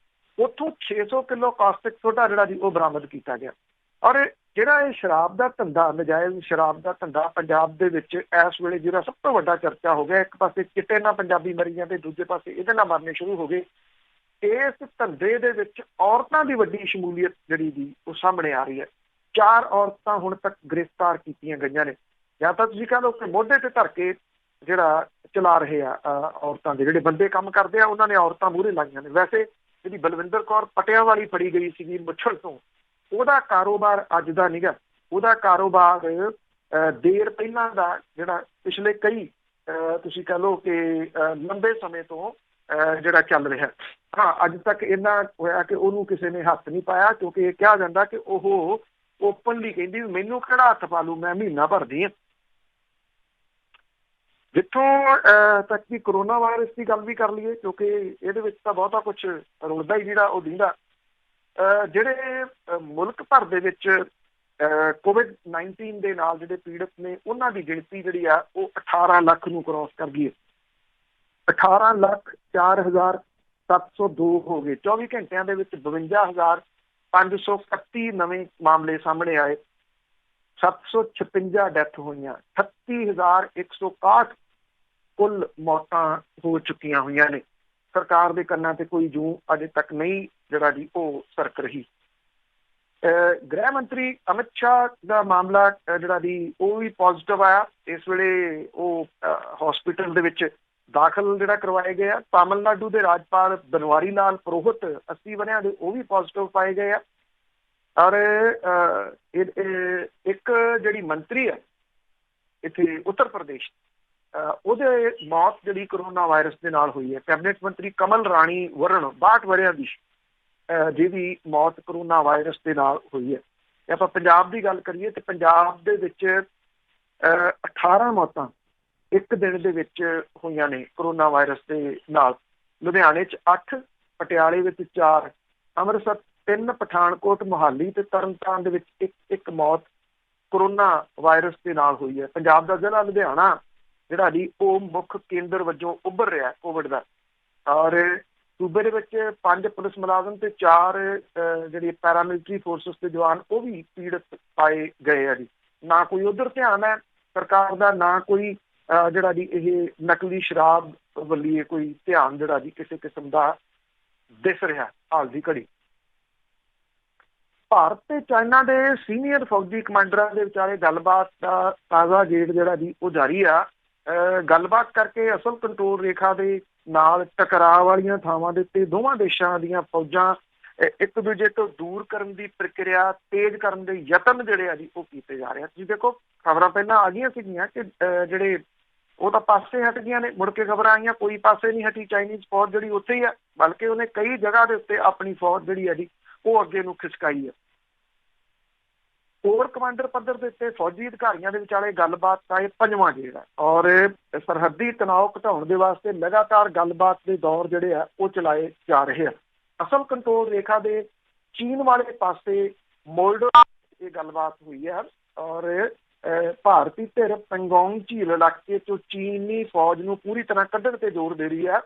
ਉੱਥੋਂ 600 ਕਿਲੋ ਕਾਸਟਿਕ ਸੋਡਾ ਜਿਹੜਾ ਜੀ ਉਹ ਬਰਾਮਦ ਕੀਤਾ ਗਿਆ। ਔਰ ਜਿਹੜਾ ਇਹ ਸ਼ਰਾਬ ਦਾ ਧੰਦਾ, ਨਜਾਇਜ਼ ਸ਼ਰਾਬ ਦਾ ਧੰਦਾ ਪੰਜਾਬ ਦੇ ਵਿੱਚ ਇਸ ਵੇਲੇ ਜਿਹੜਾ ਸਭ ਤੋਂ ਵੱਡਾ ਚਰਚਾ ਹੋ ਗਿਆ। ਇੱਕ ਪਾਸੇ ਚਿੱਟੇ ਨਾਲ ਪੰਜਾਬੀ ਮਰੀ ਜਾਂਦੇ, ਦੂਜੇ ਪਾਸੇ ਇਹਦੇ ਨਾਲ ਮਰਨੇ ਸ਼ੁਰੂ ਹੋ ਗਏ। ਇਸ ਧੰਦੇ ਦੇ ਵਿੱਚ ਔਰਤਾਂ ਦੀ ਵੱਡੀ ਸ਼ਮੂਲੀਅਤ ਜਿਹੜੀ ਦੀ ਉਹ ਸਾਹਮਣੇ ਆ ਰਹੀ ਹੈ। 4 ਔਰਤਾਂ ਹੁਣ ਤੱਕ ਗ੍ਰਿਫਤਾਰ ਕੀਤੀਆਂ ਗਈਆਂ ਨੇ। ਜਾਂ ਤਾਂ ਤੁਸੀਂ ਕਹ ਲਓ ਕਿ ਮੋਢੇ ਤੇ ਧਰ ਕੇ ਜਿਹੜਾ ਚਲਾ ਰਹੇ ਆ ਔਰਤਾਂ ਦੇ ਜਿਹੜੇ ਬੰਦੇ ਕੰਮ ਕਰਦੇ ਆ ਉਹਨਾਂ ਨੇ ਔਰਤਾਂ ਮੂਹਰੇ ਲਾਈਆਂ ਨੇ। ਵੈਸੇ ਜਿਹੜੀ ਬਲਵਿੰਦਰ ਕੌਰ ਪਟਿਆਂ ਵਾਲੀ ਫੜੀ ਗਈ ਸੀਗੀ ਮੁੱਛੜ ਤੋਂ, ਉਹਦਾ ਕਾਰੋਬਾਰ ਅੱਜ ਦਾ ਨੀਗਾ। ਉਹਦਾ ਕਾਰੋਬਾਰ ਦੇਰ ਪਹਿਲਾਂ ਦਾ ਜਿਹੜਾ ਪਿਛਲੇ ਕਈ ਤੁਸੀਂ ਕਹਿ ਲਓ ਕਿ ਲੰਬੇ ਸਮੇਂ ਤੋਂ ਜਿਹੜਾ ਚੱਲ ਰਿਹਾ। ਹਾਂ, ਅੱਜ ਤੱਕ ਇੰਨਾ ਹੋਇਆ ਕਿ ਉਹਨੂੰ ਕਿਸੇ ਨੇ ਹੱਥ ਨਹੀਂ ਪਾਇਆ ਕਿਉਂਕਿ ਇਹ ਕਿਹਾ ਜਾਂਦਾ ਕਿ ਉਹ ਓਪਨਲੀ ਕਹਿੰਦੀ ਵੀ ਮੈਨੂੰ ਕਿਹੜਾ ਹੱਥ ਪਾ ਲੂ, ਮੈਂ ਮਹੀਨਾ ਭਰਦੀ ਹਾਂ। ਜਿੱਥੋਂ ਤੱਕ ਕਿ ਕਰੋਨਾ ਵਾਇਰਸ ਦੀ ਗੱਲ ਵੀ ਕਰ ਲਈਏ ਕਿਉਂਕਿ ਇਹਦੇ ਵਿੱਚ ਤਾਂ ਬਹੁਤਾ ਕੁਛ ਰੁਲਦਾ ਹੀ ਜਿਹੜਾ ਉਹ ਦਿੰਦਾ। ਜਿਹੜੇ ਮੁਲਕ ਭਰ ਦੇ ਵਿੱਚ COVID-19 ਦੇ ਨਾਲ ਜਿਹੜੇ ਪੀੜਤ ਨੇ ਉਹਨਾਂ ਦੀ ਗਿਣਤੀ ਜਿਹੜੀ ਆ ਉਹ 18 ਲੱਖ ਨੂੰ ਕ੍ਰੋਸ ਕਰ ਗਈ ਹੈ। 18,04,702 ਹੋ ਗਏ। 24 ਘੰਟਿਆਂ ਦੇ ਵਿੱਚ 52,531 ਨਵੇਂ ਮਾਮਲੇ ਸਾਹਮਣੇ ਆਏ। 756 ਡੈਥ ਹੋਈਆਂ। 38,161 ਕੁੱਲ ਮੌਤਾਂ ਹੋ ਚੁੱਕੀਆਂ ਹੋਈਆਂ ਨੇ। ਸਰਕਾਰ ਦੇ ਕੰਨਾਂ ਤੇ ਕੋਈ ਜੂੰ ਅਜੇ ਤੱਕ ਨਹੀਂ ਜਿਹੜਾ ਜੀ ਉਹ ਸਰਕ ਰਹੀ। ਗ੍ਰਹਿ ਮੰਤਰੀ ਅਮਿਤ ਸ਼ਾਹ ਦਾ ਮਾਮਲਾ ਜਿਹੜਾ ਜੀ ਉਹ ਵੀ ਪੋਜ਼ਿਟਿਵ ਆਇਆ। ਇਸ ਵੇਲੇ ਉਹ ਹਸਪੀਟਲ ਦੇ ਵਿੱਚ ਦਾਖਲ ਜਿਹੜਾ ਕਰਵਾਏ ਗਏ ਆ। ਤਾਮਿਲਨਾਡੂ ਦੇ ਰਾਜਪਾਲ ਬਨਵਾਰੀ ਲਾਲ ਪੁਰੋਹਿਤ 80 ਵਰ੍ਹਿਆਂ ਦੇ ਉਹ ਵੀ ਪੋਜ਼ਿਟਿਵ ਪਾਏ ਗਏ ਆ। ਔਰ ਇੱਕ ਜਿਹੜੀ ਮੰਤਰੀ ਹੈ ਇੱਥੇ ਉੱਤਰ ਪ੍ਰਦੇਸ਼ ਉਹਦੇ ਮੌਤ ਜਿਹੜੀ ਕਰੋਨਾ ਵਾਇਰਸ ਦੇ ਨਾਲ ਹੋਈ ਹੈ। ਕੈਬਨਿਟ ਮੰਤਰੀ ਕਮਲ ਰਾਣੀ ਵਰਨ 62 ਵਰ੍ਹਿਆਂ ਦੀ ਜਿਹਦੀ ਮੌਤ ਕਰੋਨਾ ਵਾਇਰਸ ਦੇ ਨਾਲ ਹੋਈ ਹੈ। ਜੇ ਆਪਾਂ ਪੰਜਾਬ ਦੀ ਗੱਲ ਕਰੀਏ ਤੇ ਪੰਜਾਬ ਦੇ ਵਿੱਚ 18 ਮੌਤਾਂ ਇੱਕ ਦਿਨ ਦੇ ਵਿੱਚ ਹੋਈਆਂ ਨੇ ਕਰੋਨਾ ਵਾਇਰਸ ਦੇ ਨਾਲ। ਲੁਧਿਆਣੇ 'ਚ 8, ਪਟਿਆਲੇ ਵਿੱਚ 4, ਅੰਮ੍ਰਿਤਸਰ 3, ਪਠਾਨਕੋਟ, ਮੁਹਾਲੀ ਤੇ ਤਰਨਤਾਰਨ ਦੇ ਵਿੱਚ ਇੱਕ ਮੌਤ ਕਰੋਨਾ ਵਾਇਰਸ ਦੇ ਨਾਲ ਹੋਈ ਹੈ। ਪੰਜਾਬ ਦਾ ਜ਼ਿਲ੍ਹਾ ਲੁਧਿਆਣਾ ਜਿਹੜਾ ਜੀ ਉਹ ਮੁੱਖ ਕੇਂਦਰ ਵਜੋਂ ਉੱਭਰ ਰਿਹਾ ਕੋਵਿਡ ਦਾ। ਔਰ ਸੂਬੇ ਦੇ ਵਿੱਚ 5 ਪੁਲਿਸ ਮੁਲਾਜ਼ਮ ਤੇ 4 ਜਿਹੜੀ ਪੈਰਾਮਿਲਟਰੀ ਫੋਰਸਿਸ ਦੇ ਜਵਾਨ ਉਹ ਵੀ ਪੀੜਤ ਪਾਏ ਗਏ ਆ ਜੀ। ਨਾ ਕੋਈ ਉਧਰ ਧਿਆਨ ਹੈ ਸਰਕਾਰ ਦਾ, ਨਾ ਕੋਈ ਜਿਹੜਾ ਜੀ ਇਹ ਨਕਲੀ ਸ਼ਰਾਬ ਵੱਲੀਏ ਕੋਈ ਧਿਆਨ ਜਿਹੜਾ ਜੀ ਕਿਸੇ ਕਿਸਮ ਦਾ ਦਿਸ ਰਿਹਾ ਹਾਲ ਦੀ ਘੜੀ। ਭਾਰਤ ਤੇ ਚਾਈਨਾ ਦੇ ਸੀਨੀਅਰ ਫੌਜੀ ਕਮਾਂਡਰਾਂ ਦੇ ਵਿਚਾਲੇ ਗੱਲਬਾਤ ਦਾ ਤਾਜ਼ਾ ਗੇੜ ਜਿਹੜਾ ਜੀ ਉਹ ਜਾਰੀ ਆ। ਗੱਲਬਾਤ ਕਰਕੇ ਅਸਲ ਕੰਟਰੋਲ ਰੇਖਾ ਦੇ ਨਾਲ ਟਕਰਾਅ ਵਾਲੀਆਂ ਥਾਵਾਂ ਦੇ ਉੱਤੇ ਦੋਵਾਂ ਦੇਸ਼ਾਂ ਦੀਆਂ ਫੌਜਾਂ ਇੱਕ ਦੂਜੇ ਤੋਂ ਦੂਰ ਕਰਨ ਦੀ ਪ੍ਰਕਿਰਿਆ ਤੇਜ਼ ਕਰਨ ਦੇ ਯਤਨ ਜਿਹੜੇ ਆ ਜੀ ਉਹ ਕੀਤੇ ਜਾ ਰਹੇ ਆ। ਜੀ ਦੇਖੋ, ਖਬਰਾਂ ਪਹਿਲਾਂ ਆ ਗਈਆਂ ਸੀਗੀਆਂ ਕਿ ਜਿਹੜੇ ਉਹ ਤਾਂ ਪਾਸੇ ਹਟ ਗਈਆਂ ਨੇ, ਮੁੜ ਕੇ ਖਬਰਾਂ ਆਈਆਂ ਕੋਈ ਪਾਸੇ ਨਹੀਂ ਹਟੀ, ਚਾਈਨੀਜ਼ ਫੌਜ ਜਿਹੜੀ ਉੱਥੇ ਹੀ ਆ, ਬਲਕਿ ਉਹਨੇ ਕਈ ਜਗ੍ਹਾ ਦੇ ਉੱਤੇ ਆਪਣੀ ਫੌਜ ਜਿਹੜੀ ਹੈ ਜੀ ਉਹ ਅੱਗੇ ਨੂੰ ਖਿਸਕਾਈ ਹੈ। ਕੋਰ ਕਮਾਂਡਰ ਪੱਧਰ ਦੇ ਉੱਤੇ ਫੌਜੀ ਅਧਿਕਾਰੀਆਂ ਦੇ ਵਿਚਾਲੇ ਗੱਲਬਾਤ ਦਾ ਇਹ 5ਵਾਂ ਗੇੜ ਹੈ ਔਰ ਸਰਹੱਦੀ ਤਣਾਅ ਘਟਾਉਣ ਦੇ ਵਾਸਤੇ ਲਗਾਤਾਰ ਗੱਲਬਾਤ ਦੇ ਦੌਰ ਜਿਹੜੇ ਆ ਉਹ ਚਲਾਏ ਜਾ ਰਹੇ ਆ। ਅਸਲ ਕੰਟਰੋਲ ਰੇਖਾ ਦੇ ਚੀਨ ਵਾਲੇ ਪਾਸੇ ਮੋਲਡੋ ਇਹ ਗੱਲਬਾਤ ਹੋਈ ਹੈ ਔਰ ਭਾਰਤੀ ਧਿਰ ਪੈਂਗੋਂਗ ਝੀਲ ਇਲਾਕੇ ਚੋਂ ਚੀਨੀ ਫੌਜ ਨੂੰ ਪੂਰੀ ਤਰ੍ਹਾਂ ਕੱਢਣ ਤੇ ਜ਼ੋਰ ਦੇ ਰਹੀ ਹੈ।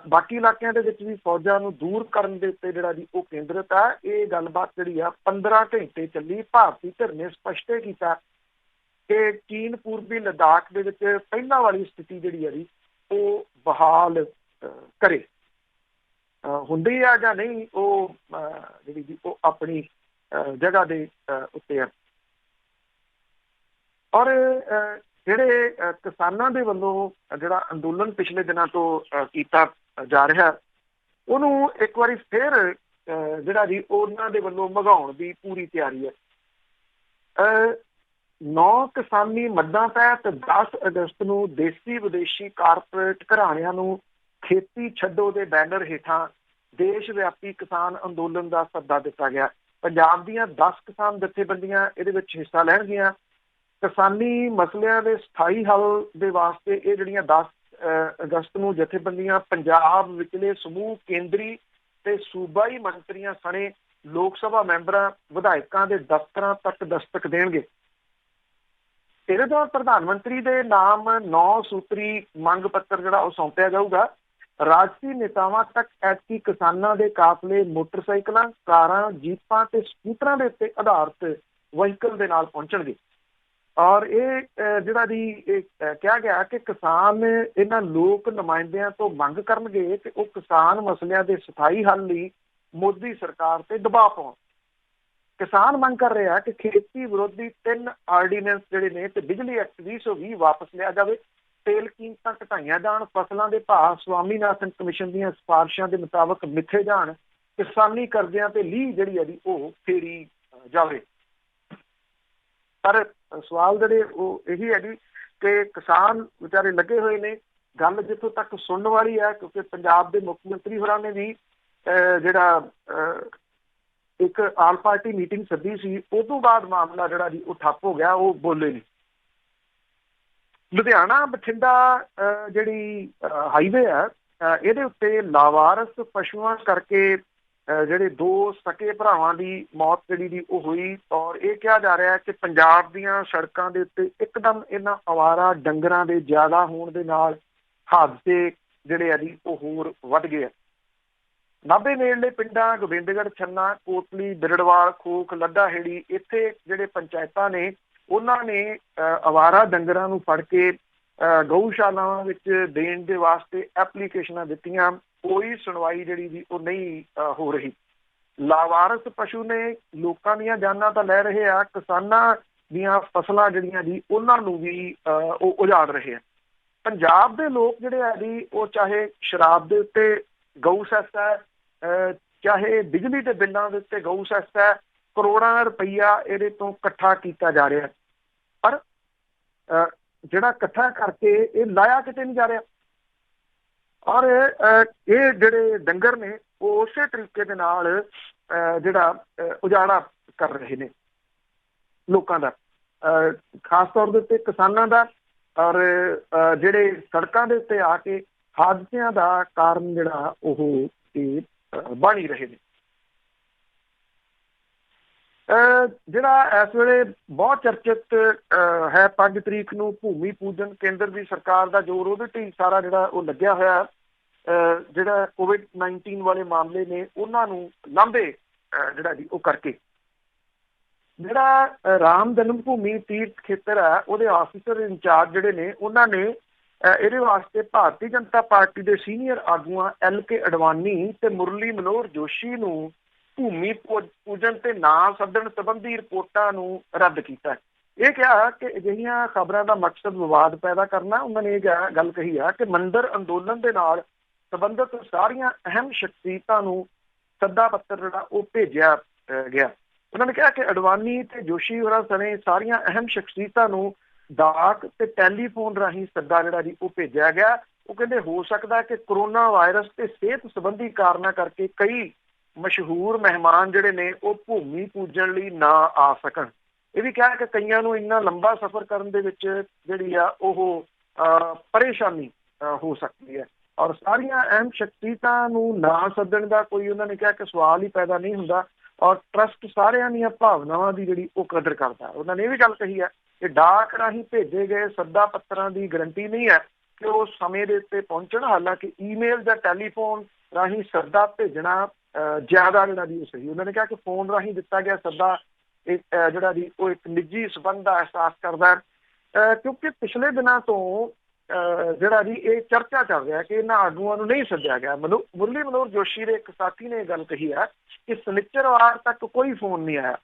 ਬਾਕੀ ਇਲਾਕਿਆਂ ਦੇ ਵਿੱਚ ਵੀ ਫੌਜਾਂ ਨੂੰ ਦੂਰ ਕਰਨ ਦੇ ਉੱਤੇ ਜਿਹੜਾ ਜੀ ਉਹ ਕੇਂਦਰਿਤ ਹੈ। ਇਹ ਗੱਲਬਾਤ ਜਿਹੜੀ ਆ 15 ਘੰਟੇ ਚੱਲੀ। ਭਾਰਤੀ ਧਿਰ ਨੇ ਸਪਸ਼ਟ ਕੀਤਾ ਕਿ ਚੀਨ ਪੂਰਬੀ ਲਦਾਖ ਦੇ ਵਿੱਚ ਪਹਿਲਾਂ ਵਾਲੀ ਸਥਿਤੀ ਜਿਹੜੀ ਹੈ ਜੀ ਉਹ ਬਹਾਲ ਕਰੇ। ਹੁੰਦੀ ਆ ਜਾਂ ਨਹੀਂ ਉਹ ਜਿਹੜੀ ਜੀ ਉਹ ਆਪਣੀ ਜਗ੍ਹਾ ਦੇ ਉੱਤੇ ਆ। ਔਰ ਜਿਹੜੇ ਕਿਸਾਨਾਂ ਦੇ ਵੱਲੋਂ ਜਿਹੜਾ ਅੰਦੋਲਨ ਪਿਛਲੇ ਦਿਨਾਂ ਤੋਂ ਕੀਤਾ ਜਾ ਰਿਹਾ ਉਹਨੂੰ ਇੱਕ ਵਾਰੀ ਫਿਰ ਜਿਹੜਾ ਜੀ ਉਹਨਾਂ ਦੇ ਵੱਲੋਂ ਭਗਾਉਣ ਦੀ ਪੂਰੀ ਤਿਆਰੀ ਹੈ। 9 ਕਿਸਾਨੀ ਮੱਦਾਂ ਤਹਿਤ 10 ਅਗਸਤ ਨੂੰ ਦੇਸੀ ਵਿਦੇਸ਼ੀ ਕਾਰਪੋਰੇਟ ਘਰਾਣਿਆਂ ਨੂੰ ਖੇਤੀ ਛੱਡੋ ਦੇ ਬੈਨਰ ਹੇਠਾਂ ਦੇਸ਼ ਵਿਆਪੀ ਕਿਸਾਨ ਅੰਦੋਲਨ ਦਾ ਸੱਦਾ ਦਿੱਤਾ ਗਿਆ। ਪੰਜਾਬ ਦੀਆਂ 10 ਕਿਸਾਨ ਜਥੇਬੰਦੀਆਂ ਇਹਦੇ ਵਿੱਚ ਹਿੱਸਾ ਲੈਣਗੀਆਂ। ਕਿਸਾਨੀ ਮਸਲਿਆਂ ਦੇ ਸਥਾਈ ਹੱਲ ਦੇ ਵਾਸਤੇ ਇਹ ਜਿਹੜੀਆਂ 10 ਅਗਸਤ ਨੂੰ ਜਥੇਬੰਦੀਆਂ ਪੰਜਾਬ ਵਿਚਲੇ ਸਮੂਹ ਕੇਂਦਰੀ ਤੇ ਸੂਬਾਈ ਮੰਤਰੀਆਂ ਸਣੇ ਲੋਕ ਸਭਾ ਮੈਂਬਰਾਂ ਵਿਧਾਇਕਾਂ ਦੇ ਦਫ਼ਤਰਾਂ ਤੱਕ ਦਸਤਕ ਦੇਣਗੇ। ਇਹਦੇ ਤੋਂ ਪ੍ਰਧਾਨ ਮੰਤਰੀ ਦੇ ਨਾਮ 9 ਸੂਤਰੀ ਮੰਗ ਪੱਤਰ ਜਿਹੜਾ ਉਹ ਸੌਂਪਿਆ ਜਾਊਗਾ। ਰਾਜਸੀ ਨੇਤਾਵਾਂ ਤੱਕ ਐਤਕੀ ਕਿਸਾਨਾਂ ਦੇ ਕਾਫਲੇ ਮੋਟਰਸਾਈਕਲਾਂ, ਕਾਰਾਂ, ਜੀਪਾਂ ਤੇ ਸਕੂਟਰਾਂ ਦੇ ਉੱਤੇ ਆਧਾਰਿਤ ਵਹੀਕਲ ਦੇ ਨਾਲ ਪਹੁੰਚਣਗੇ। ਔਰ ਇਹ ਜਿਹੜਾ ਜੀ ਇਹ ਕਿਹਾ ਗਿਆ ਕਿ ਕਿਸਾਨ ਇਹਨਾਂ ਲੋਕ ਨੁਮਾਇੰਦਿਆਂ ਤੋਂ ਮੰਗ ਕਰਨਗੇ ਕਿ ਉਹ ਕਿਸਾਨ ਮਸਲਿਆਂ ਦੇ ਸਥਾਈ ਹੱਲ ਲਈ ਮੋਦੀ ਸਰਕਾਰ ਤੇ ਦਬਾਅ ਪਾਉਣ। ਕਿਸਾਨ ਮੰਗ ਕਰ ਰਿਹਾ ਕਿ ਖੇਤੀ ਵਿਰੋਧੀ 3 ਆਰਡੀਨੈਂਸ ਜਿਹੜੇ ਨੇ ਤੇ ਬਿਜਲੀ ਐਕਟ 2020 ਵਾਪਸ ਲਿਆ ਜਾਵੇ, ਤੇਲ ਕੀਮਤਾਂ ਘਟਾਈਆਂ ਜਾਣ, ਫਸਲਾਂ ਦੇ ਭਾਅ ਸਵਾਮੀਨਾਥਨ ਕਮਿਸ਼ਨ ਦੀਆਂ ਸਿਫਾਰਿਸ਼ਾਂ ਦੇ ਮੁਤਾਬਕ ਮਿੱਥੇ ਜਾਣ, ਕਿਸਾਨੀ ਕਰਜ਼ਿਆਂ ਤੇ ਲੀਹ ਜਿਹੜੀ ਹੈ ਜੀ ਉਹ ਫੇਰੀ ਜਾਵੇ। ਪਰ ਸਵਾਲ ਜਿਹੜੇ ਉਹ ਇਹੀ ਹੈ ਜੀ ਕਿ ਕਿਸਾਨ ਵਿਚਾਰੇ ਲੱਗੇ ਹੋਏ ਨੇ। ਗੱਲ ਜਿੱਥੋਂ ਤੱਕ ਸੁਣਨ ਵਾਲੀ ਹੈ, ਕਿਉਂਕਿ ਪੰਜਾਬ ਦੇ ਮੁੱਖ ਮੰਤਰੀ ਹੋਰਾਂ ਨੇ ਵੀ ਜਿਹੜਾ ਇੱਕ ਆਲ ਪਾਰਟੀ ਮੀਟਿੰਗ ਸੱਦੀ ਸੀ, ਉਹ ਤੋਂ ਬਾਅਦ ਮਾਮਲਾ ਜਿਹੜਾ ਜੀ ਉਹ ਠੱਪ ਹੋ ਗਿਆ, ਉਹ ਬੋਲੇ ਨਹੀਂ। ਲੁਧਿਆਣਾ ਬਠਿੰਡਾ ਜਿਹੜੀ ਹਾਈਵੇ ਆ ਇਹਦੇ ਉੱਤੇ ਲਾਵਾਰਸ ਪਸ਼ੂਆਂ ਕਰਕੇ ਜਿਹੜੇ 2 ਸਕੇ ਭਰਾਵਾਂ ਦੀ ਮੌਤ ਜਿਹੜੀ ਦੀ ਉਹ ਹੋਈ। ਔਰ ਇਹ ਕਿਹਾ ਜਾ ਰਿਹਾ ਕਿ ਪੰਜਾਬ ਦੀਆਂ ਸੜਕਾਂ ਦੇ ਉੱਤੇ ਇੱਕਦਮ ਇਹਨਾਂ ਅਵਾਰਾ ਡੰਗਰਾਂ ਦੇ ਜ਼ਿਆਦਾ ਹੋਣ ਦੇ ਨਾਲ ਹਾਦਸੇ ਜਿਹੜੇ ਆ ਜੀ ਉਹ ਹੋਰ ਵੱਧ ਗਏ ਆ। ਨਾਭੇ ਨੇੜਲੇ ਪਿੰਡਾਂ ਗੋਬਿੰਦਗੜ੍ਹ, ਛੰਨਾ, ਕੋਟਲੀ, ਬਿਰੜਵਾਲ, ਖੋਖ, ਲੱਡਾ ਹੇੜੀ ਇੱਥੇ ਜਿਹੜੇ ਪੰਚਾਇਤਾਂ ਨੇ ਉਹਨਾਂ ਨੇ ਅਵਾਰਾ ਡੰਗਰਾਂ ਨੂੰ ਫੜ ਕੇ ਗਊਸ਼ਾਲਾਵਾਂ ਵਿੱਚ ਦੇਣ ਦੇ ਵਾਸਤੇ ਐਪਲੀਕੇਸ਼ਨਾਂ ਦਿੱਤੀਆਂ। ਕੋਈ ਸੁਣਵਾਈ ਜਿਹੜੀ ਵੀ ਉਹ ਨਹੀਂ ਹੋ ਰਹੀ। ਲਾਵਾਰਸ ਪਸ਼ੂ ਨੇ ਲੋਕਾਂ ਦੀਆਂ ਜਾਨਾਂ ਤਾਂ ਲੈ ਰਹੇ ਆ, ਕਿਸਾਨਾਂ ਦੀਆਂ ਫਸਲਾਂ ਜਿਹੜੀਆਂ ਜੀ ਉਹਨਾਂ ਨੂੰ ਵੀ ਉਹ ਉਜਾੜ ਰਹੇ ਆ। ਪੰਜਾਬ ਦੇ ਲੋਕ ਜਿਹੜੇ ਆ ਜੀ ਉਹ ਚਾਹੇ ਸ਼ਰਾਬ ਦੇ ਉੱਤੇ ਗਊ ਸੈਸ ਹੈ, ਚਾਹੇ ਬਿਜਲੀ ਦੇ ਬਿੱਲਾਂ ਦੇ ਉੱਤੇ ਗਊ ਸੈਸ ਹੈ, ਕਰੋੜਾਂ ਰੁਪਈਆ ਇਹਦੇ ਤੋਂ ਇਕੱਠਾ ਕੀਤਾ ਜਾ ਰਿਹਾ। ਪਰ ਜਿਹੜਾ ਇਕੱਠਾ ਕਰਕੇ ਇਹ ਲਾਇਆ ਕਿਤੇ ਨਹੀਂ ਜਾ ਰਿਹਾ। ਔਰ ਇਹ ਜਿਹੜੇ ਡੰਗਰ ਨੇ ਉਹ ਉਸੇ ਤਰੀਕੇ ਦੇ ਨਾਲ ਜਿਹੜਾ ਉਜਾੜਾ ਕਰ ਰਹੇ ਨੇ ਲੋਕਾਂ ਦਾ, ਖਾਸ ਤੌਰ ਦੇ ਉੱਤੇ ਕਿਸਾਨਾਂ ਦਾ। ਔਰ ਜਿਹੜੇ ਸੜਕਾਂ ਦੇ ਉੱਤੇ ਆ ਕੇ ਹਾਦਸਿਆਂ ਦਾ ਕਾਰਨ ਜਿਹੜਾ ਉਹ ਇਹ ਬਣ ਹੀ ਰਹੇ ਨੇ। ਜਿਹੜਾ ਇਸ ਵੇਲੇ ਬਹੁਤ ਚਰਚਿਤ ਹੈ 5 ਤਰੀਕ ਨੂੰ ਭੂਮੀ ਪੂਜਨ, ਕੇਂਦਰ ਦੀ ਸਰਕਾਰ ਦਾ ਜ਼ੋਰ ਉਹਦੇ ਤੇ ਸਾਰਾ ਜਿਹੜਾ ਉਹ ਲੱਗਿਆ ਹੋਇਆ। ਜਿਹੜਾ COVID-19 ਵਾਲੇ ਮਾਮਲੇ ਨੇ ਉਹਨਾਂ ਨੂੰ ਲਾਂਭੇ ਜਿਹੜਾ ਜੀ ਉਹ ਕਰਕੇ ਜਿਹੜਾ ਰਾਮ ਜਨਮ ਭੂਮੀ ਤੀਰਥ ਖੇਤਰ ਹੈ ਉਹਦੇ ਆਫਿਸਰ ਇੰਚਾਰਜ ਜਿਹੜੇ ਨੇ ਉਹਨਾਂ ਨੇ ਇਹਦੇ ਵਾਸਤੇ ਭਾਰਤੀ ਜਨਤਾ ਪਾਰਟੀ ਦੇ ਸੀਨੀਅਰ ਆਗੂਆਂ LK ਅਡਵਾਨੀ ਤੇ ਮੁਰਲੀ ਮਨੋਹਰ ਜੋਸ਼ੀ ਨੂੰ ਭੂਮੀ ਪੂਜਨ ਤੇ ਨਾਂ ਸੱਦਣ ਸੰਬੰਧੀ ਰਿਪੋਰਟਾਂ ਨੂੰ ਰੱਦ ਕੀਤਾ। ਇਹ ਕਿਹਾ ਕਿ ਅਜਿਹੀਆਂ ਖਬਰਾਂ ਦਾ ਮਕਸਦ ਵਿਵਾਦ ਪੈਦਾ ਕਰਨਾ। ਉਹਨਾਂ ਨੇ ਇਹ ਗੱਲ ਕਹੀ ਆ ਕਿ ਮੰਦਰ ਅੰਦੋਲਨ ਦੇ ਨਾਲ ਸੰਬੰਧਿਤ ਸਾਰੀਆਂ ਅਹਿਮ ਸ਼ਖਸੀਅਤਾਂ ਨੂੰ ਸੱਦਾ ਪੱਤਰ ਜਿਹੜਾ ਉਹ ਭੇਜਿਆ ਗਿਆ। ਉਹਨਾਂ ਨੇ ਕਿਹਾ ਕਿ ਅਡਵਾਨੀ ਤੇ ਜੋਸ਼ੀ ਹੋਰਾਂ ਸਣੇ ਸਾਰੀਆਂ ਅਹਿਮ ਸ਼ਖਸੀਅਤਾਂ ਨੂੰ ਡਾਕ ਤੇ ਟੈਲੀਫੋਨ ਰਾਹੀਂ ਸੱਦਾ ਜਿਹੜਾ ਜੀ ਉਹ ਭੇਜਿਆ ਗਿਆ। ਉਹ ਕਹਿੰਦੇ ਹੋ ਸਕਦਾ ਕਿ ਕਰੋਨਾ ਵਾਇਰਸ ਤੇ ਸਿਹਤ ਸੰਬੰਧੀ ਕਾਰਨਾਂ ਕਰਕੇ ਕਈ ਮਸ਼ਹੂਰ ਮਹਿਮਾਨ ਜਿਹੜੇ ਨੇ ਉਹ ਭੂਮੀ ਪੂਜਣ ਲਈ ਨਾ ਆ ਸਕਣ। ਇਹ ਵੀ ਕਿਹਾ ਕਿ ਕਈਆਂ ਨੂੰ ਇੰਨਾ ਲੰਬਾ ਸਫ਼ਰ ਕਰਨ ਦੇ ਵਿੱਚ ਜਿਹੜੀ ਆ ਉਹ ਪਰੇਸ਼ਾਨੀ ਹੋ ਸਕਦੀ ਹੈ ਔਰ ਸਾਰੀਆਂ ਅਹਿਮ ਸ਼ਖਸੀਅਤਾਂ ਨੂੰ ਨਾ ਸੱਦਣ ਦਾ ਕੋਈ ਉਹਨਾਂ ਨੇ ਕਿਹਾ ਕਿ ਸਵਾਲ ਹੀ ਪੈਦਾ ਨਹੀਂ ਹੁੰਦਾ ਔਰ ਟਰੱਸਟ ਸਾਰਿਆਂ ਦੀਆਂ ਭਾਵਨਾਵਾਂ ਦੀ ਜਿਹੜੀ ਉਹ ਕਦਰ ਕਰਦਾ। ਉਹਨਾਂ ਨੇ ਇਹ ਵੀ ਗੱਲ ਕਹੀ ਹੈ ਕਿ ਡਾਕ ਰਾਹੀਂ ਭੇਜੇ ਗਏ ਸੱਦਾ ਪੱਤਰਾਂ ਦੀ ਗਰੰਟੀ ਨਹੀਂ ਹੈ ਕਿ ਉਹ ਸਮੇਂ ਦੇ ਉੱਤੇ ਪਹੁੰਚਣ। ਹਾਲਾਂਕਿ ਈਮੇਲ ਜਾਂ ਟੈਲੀਫੋਨ ਰਾਹੀਂ ਸੱਦਾ ਭੇਜਣਾ ਜ਼ਿਆਦਾ ਜਿਹੜਾ ਜੀ ਉਹ ਸਹੀ। ਉਹਨਾਂ ਨੇ ਕਿਹਾ ਕਿ ਫੋਨ ਰਾਹੀਂ ਦਿੱਤਾ ਗਿਆ ਸੱਦਾ ਜਿਹੜਾ ਜੀ ਉਹ ਇੱਕ ਨਿੱਜੀ ਸੰਬੰਧ ਦਾ ਅਹਿਸਾਸ ਕਰਦਾ ਕਿਉਂਕਿ ਪਿਛਲੇ ਦਿਨਾਂ ਤੋਂ ਜਿਹੜਾ ਜੀ ਇਹ ਚਰਚਾ ਚੱਲ ਰਿਹਾ ਕਿ ਇਹਨਾਂ ਆਗੂਆਂ ਨੂੰ ਨਹੀਂ ਸੱਦਿਆ ਗਿਆ। ਮੁਰਲੀ ਮਨੋਹਰ ਜੋਸ਼ੀ ਦੇ ਇੱਕ ਸਾਥੀ ਨੇ ਇਹ ਗੱਲ ਕਹੀ ਹੈ ਕਿ ਸ਼ਨੀਚਰਵਾਰ ਤੱਕ ਕੋਈ ਫੋਨ ਨਹੀਂ ਆਇਆ।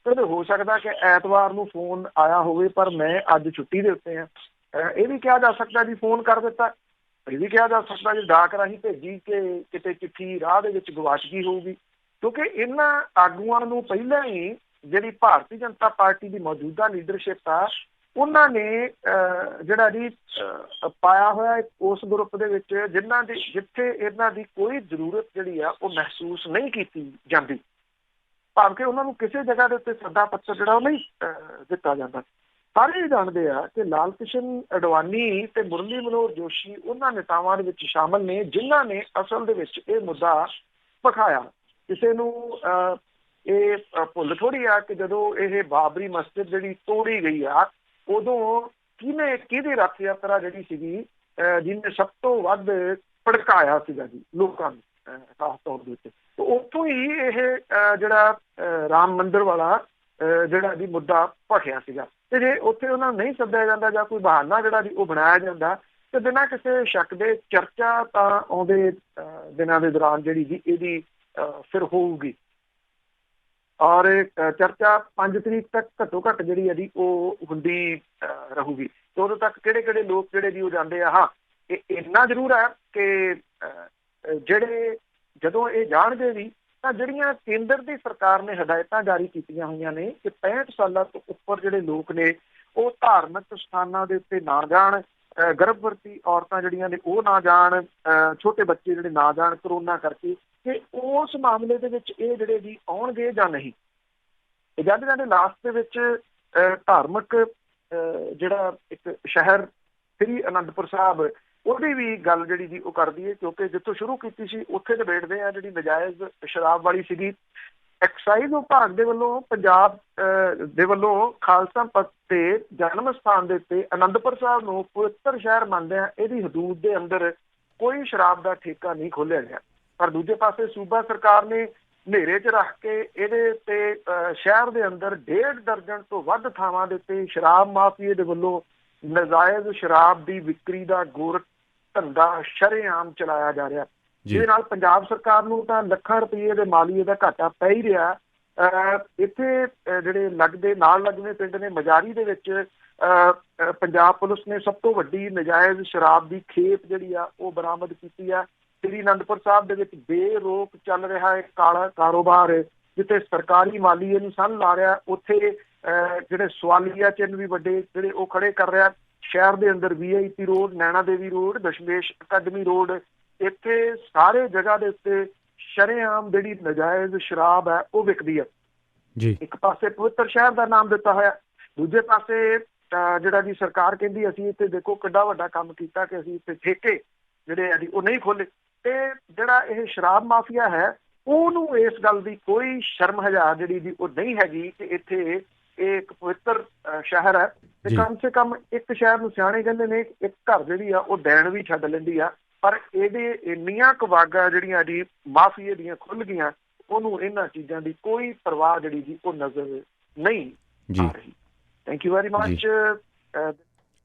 ਤੇ ਹੋ ਸਕਦਾ ਕਿ ਐਤਵਾਰ ਨੂੰ ਫੋਨ ਆਇਆ ਹੋਵੇ ਪਰ ਮੈਂ ਅੱਜ ਛੁੱਟੀ ਦੇ ਉੱਤੇ ਹਾਂ। ਇਹ ਵੀ ਕਿਹਾ ਜਾ ਸਕਦਾ ਜੀ ਫੋਨ ਕਰ ਦਿੱਤਾ। ਇਹ ਵੀ ਕਿਹਾ ਜਾ ਸਕਦਾ ਜੀ ਡਾਕ ਰਾਹੀਂ ਭੇਜੀ ਕਿ ਕਿਤੇ ਚਿੱਠੀ ਰਾਹ ਦੇ ਵਿੱਚ ਗਵਾਚ ਗਈ ਹੋਊਗੀ ਕਿਉਂਕਿ ਇਹਨਾਂ ਆਗੂਆਂ ਨੂੰ ਪਹਿਲਾਂ ਹੀ ਜਿਹੜੀ ਭਾਰਤੀ ਜਨਤਾ ਪਾਰਟੀ ਦੀ ਮੌਜੂਦਾ ਲੀਡਰਸ਼ਿਪ ਆ ਉਹਨਾਂ ਨੇ ਜਿਹੜਾ ਜੀ ਪਾਇਆ ਹੋਇਆ ਉਸ ਗਰੁੱਪ ਦੇ ਵਿੱਚ ਜਿੱਥੇ ਇਹਨਾਂ ਦੀ ਕੋਈ ਜ਼ਰੂਰਤ ਜਿਹੜੀ ਆ ਉਹ ਮਹਿਸੂਸ ਨਹੀਂ ਕੀਤੀ ਜਾਂਦੀ ਭਾਵੇਂ ਉਹਨਾਂ ਨੂੰ ਕਿਸੇ ਜਗ੍ਹਾ ਦੇ ਉੱਤੇ ਸੱਦਾ ਪੱਤਰ ਜਿਹੜਾ ਉਹ ਨਹੀਂ ਦਿੱਤਾ ਜਾਂਦਾ। ਸਾਰੇ ਜਾਣਦੇ ਆ ਕਿ ਲਾਲ ਕ੍ਰਿਸ਼ਨ ਅਡਵਾਨੀ ਤੇ ਮੁਰਲੀ ਮਨੋਹਰ ਜੋਸ਼ੀ ਉਹਨਾਂ ਨੇਤਾਵਾਂ ਦੇ ਵਿੱਚ ਸ਼ਾਮਲ ਨੇ ਜਿਨ੍ਹਾਂ ਨੇ ਅਸਲ ਦੇ ਵਿੱਚ ਇਹ ਮੁੱਦਾ ਭਖਾਇਆ। ਕਿਸੇ ਨੂੰ ਇਹ ਭੁੱਲ ਥੋੜ੍ਹੀ ਆ ਕਿ ਜਦੋਂ ਇਹ ਬਾਬਰੀ ਮਸਜਿਦ ਜਿਹੜੀ ਤੋੜੀ ਗਈ ਆ ਉਦੋਂ ਕਿਹਦੀ ਰੱਥ ਯਾਤਰਾ ਜਿਹੜੀ ਸੀਗੀ ਜਿਹਨੇ ਸਭ ਤੋਂ ਵੱਧ ਭੜਕਾਇਆ ਸੀਗਾ ਜੀ ਲੋਕਾਂ ਨੂੰ ਖਾਸ ਤੌਰ ਦੇ ਉੱਤੇ। ਉੱਥੋਂ ਹੀ ਇਹ ਜਿਹੜਾ ਰਾਮ ਮੰਦਿਰ ਵਾਲਾ ਜਿਹੜਾ ਜੀ ਮੁੱਦਾ ਭਖਿਆ ਸੀਗਾ। ਤੇ ਜੇ ਉੱਥੇ ਉਹਨਾਂ ਨੂੰ ਨਹੀਂ ਸੱਦਿਆ ਜਾਂਦਾ ਜਾਂ ਕੋਈ ਬਹਾਨਾ ਜਿਹੜਾ ਜੀ ਉਹ ਬਣਾਇਆ ਜਾਂਦਾ ਤੇ ਬਿਨਾਂ ਕਿਸੇ ਸ਼ੱਕ ਦੇ ਚਰਚਾ ਤਾਂ ਆਉਂਦੇ ਦਿਨਾਂ ਦੇ ਦੌਰਾਨ ਜਿਹੜੀ ਜੀ ਇਹਦੀ ਫਿਰ ਹੋਊਗੀ ਔਰ ਚਰਚਾ 5 ਤਰੀਕ ਤੱਕ ਘੱਟੋ ਘੱਟ ਜਿਹੜੀ ਹੈ ਜੀ ਉਹ ਹੁੰਦੀ ਰਹੂਗੀ। ਤੇ ਉਦੋਂ ਤੱਕ ਕਿਹੜੇ ਕਿਹੜੇ ਲੋਕ ਜਿਹੜੇ ਜੀ ਉਹ ਜਾਂਦੇ ਆ। ਹਾਂ ਇਹ ਇੰਨਾ ਜ਼ਰੂਰ ਹੈ ਕਿ ਜਿਹੜੇ ਜਦੋਂ ਇਹ ਜਾਣਗੇ ਵੀ ਤਾਂ ਜਿਹੜੀਆਂ ਕੇਂਦਰ ਦੀ ਸਰਕਾਰ ਨੇ ਹਦਾਇਤਾਂ ਜਾਰੀ ਕੀਤੀਆਂ ਹੋਈਆਂ ਨੇ ਕਿ 65 ਸਾਲਾਂ ਤੋਂ ਉੱਪਰ ਜਿਹੜੇ ਲੋਕ ਨੇ ਉਹ ਧਾਰਮਿਕ ਸਥਾਨਾਂ ਦੇ ਉੱਤੇ ਨਾ ਜਾਣ, ਗਰਭਵਤੀ ਔਰਤਾਂ ਜਿਹੜੀਆਂ ਨੇ ਉਹ ਨਾ ਜਾਣ, ਛੋਟੇ ਬੱਚੇ ਜਿਹੜੇ ਨਾ ਜਾਣ ਕਰੋਨਾ ਕਰਕੇ, ਕਿ ਉਸ ਮਾਮਲੇ ਦੇ ਵਿੱਚ ਇਹ ਜਿਹੜੇ ਜੀ ਆਉਣਗੇ ਜਾਂ ਨਹੀਂ। ਜਾਂਦੇ ਜਾਂਦੇ ਲਾਸਟ ਦੇ ਵਿੱਚ ਧਾਰਮਿਕ ਜਿਹੜਾ ਇੱਕ ਸ਼ਹਿਰ ਸ੍ਰੀ ਅਨੰਦਪੁਰ ਸਾਹਿਬ ਉਹਦੀ ਵੀ ਗੱਲ ਜਿਹੜੀ ਜੀ ਉਹ ਕਰਦੀ ਹੈ ਕਿਉਂਕਿ ਜਿੱਥੋਂ ਸ਼ੁਰੂ ਕੀਤੀ ਸੀ ਉੱਥੇ ਨਿਬੇੜਦੇ ਆ। ਜਿਹੜੀ ਨਜਾਇਜ਼ ਸ਼ਰਾਬ ਵਾਲੀ ਸੀਗੀ ਐਕਸਾਈਜ਼ ਵਿਭਾਗ ਦੇ ਵੱਲੋਂ ਪੰਜਾਬ ਦੇ ਵੱਲੋਂ ਖਾਲਸਾ ਪੰਥ ਦੇ ਜਨਮ ਸਥਾਨ ਦੇ ਉੱਤੇ ਅਨੰਦਪੁਰ ਸਾਹਿਬ ਨੂੰ ਪਵਿੱਤਰ ਸ਼ਹਿਰ ਮੰਨਦੇ ਆ ਇਹਦੀ ਹਦੂਦ ਦੇ ਅੰਦਰ ਕੋਈ ਸ਼ਰਾਬ ਦਾ ਠੇਕਾ ਨਹੀਂ ਖੋਲ੍ਹਿਆ ਗਿਆ। ਪਰ ਦੂਜੇ ਪਾਸੇ ਸੂਬਾ ਸਰਕਾਰ ਨੇ ਹਨੇਰੇ 'ਚ ਰੱਖ ਕੇ ਇਹਦੇ ਉੱਤੇ ਸ਼ਹਿਰ ਦੇ ਅੰਦਰ 1.5 ਦਰਜਨ ਤੋਂ ਵੱਧ ਥਾਵਾਂ ਦੇ ਉੱਤੇ ਸ਼ਰਾਬ ਮਾਫੀਏ ਦੇ ਵੱਲੋਂ ਨਜਾਇਜ਼ ਸ਼ਰਾਬ ਦੀ ਵਿਕਰੀ ਦਾ ਗੋਰ ਧੰਦਾ ਸ਼ਰੇਆਮ ਚਲਾਇਆ ਜਾ ਰਿਹਾ ਜਿਹਦੇ ਨਾਲ ਪੰਜਾਬ ਸਰਕਾਰ ਨੂੰ ਤਾਂ ਲੱਖਾਂ ਰੁਪਏ ਦੇ ਮਾਲੀਏ ਦਾ ਘਾਟਾ ਪੈ ਹੀ ਰਿਹਾ। ਇੱਥੇ ਜਿਹੜੇ ਲੱਗਦੇ ਪਿੰਡ ਨੇ ਮਜਾਰੀ ਦੇ ਵਿੱਚ ਪੰਜਾਬ ਪੁਲਿਸ ਨੇ ਸਭ ਤੋਂ ਵੱਡੀ ਨਜਾਇਜ਼ ਸ਼ਰਾਬ ਦੀ ਖੇਪ ਜਿਹੜੀ ਆ ਉਹ ਬਰਾਮਦ ਕੀਤੀ ਆ। ਸ੍ਰੀ ਅਨੰਦਪੁਰ ਸਾਹਿਬ ਦੇ ਵਿੱਚ ਬੇਰੋਕ ਚੱਲ ਰਿਹਾ ਹੈ ਕਾਲਾ ਕਾਰੋਬਾਰ ਜਿੱਥੇ ਸਰਕਾਰੀ ਮਾਲੀਏ ਨੂੰ ਸੰਨ ਲਾ ਰਿਹਾ ਉੱਥੇ ਜਿਹੜੇ ਸਵਾਲੀਆ ਚਿੰਨ੍ਹ ਵੀ ਵੱਡੇ ਜਿਹੜੇ ਉਹ ਖੜੇ ਕਰ ਰਿਹਾ। ਸ਼ਹਿਰ ਦੇ ਅੰਦਰ VIP road, Naina Devi road, Dashmesh academy road ਇੱਥੇ ਸਾਰੇ ਜਗ੍ਹਾ ਦੇ ਉੱਤੇ ਸ਼ਰੇਆਮ ਜਿਹੜੀ ਨਜਾਇਜ਼ ਸ਼ਰਾਬ ਹੈ ਉਹ ਵਿਕਦੀ ਹੈ ਜੀ। ਇੱਕ ਪਾਸੇ ਪਵਿੱਤਰ ਸ਼ਹਿਰ ਦਾ ਨਾਮ ਦਿੱਤਾ ਹੋਇਆ, ਦੂਜੇ ਪਾਸੇ ਤਾਂ ਜਿਹੜਾ ਜੀ ਸਰਕਾਰ ਕਹਿੰਦੀ ਅਸੀਂ ਇੱਥੇ ਦੇਖੋ ਕਿੱਡਾ ਵੱਡਾ ਕੰਮ ਕੀਤਾ ਕਿ ਅਸੀਂ ਇੱਥੇ ਠੇਕੇ ਜਿਹੜੇ ਆ ਜੀ ਉਹ ਨਹੀਂ ਖੋਲੇ। ਤੇ ਜਿਹੜਾ ਇਹ ਸ਼ਰਾਬ ਮਾਫੀਆ ਹੈ ਉਹਨੂੰ ਇਸ ਗੱਲ ਦੀ ਕੋਈ ਸ਼ਰਮ ਹਜਾ ਜਿਹੜੀ ਜੀ ਉਹ ਨਹੀਂ ਹੈਗੀ ਕਿ ਇੱਥੇ ਇਹ ਇੱਕ ਪਵਿੱਤਰ ਸ਼ਹਿਰ ਹੈ ਤੇ ਜੀ। ਕਮ ਸੇ ਕਮ ਇੱਕ ਸ਼ਹਿਰ ਨੂੰ ਸਿਆਣੇ ਕਹਿੰਦੇ ਨੇ ਇੱਕ ਘਰ ਜਿਹੜੀ ਆ ਉਹ ਦੇਣ ਵੀ ਛੱਡ ਲੈਂਦੀ ਆ, ਪਰ ਇਹਦੇ ਇੰਨੀਆਂ ਕੁ ਵਾਗਾਂ ਜਿਹੜੀਆਂ ਜੀ ਮਾਫੀਏ ਦੀਆਂ ਖੁੱਲ ਗਈਆਂ, ਉਹਨੂੰ ਇਹਨਾਂ ਚੀਜ਼ਾਂ ਦੀ ਕੋਈ ਪਰਵਾਹ ਜਿਹੜੀ ਜੀ ਉਹ ਨਜ਼ਰ ਨਹੀਂ ਜੀ ਆ ਰਹੀ। Thank you very much.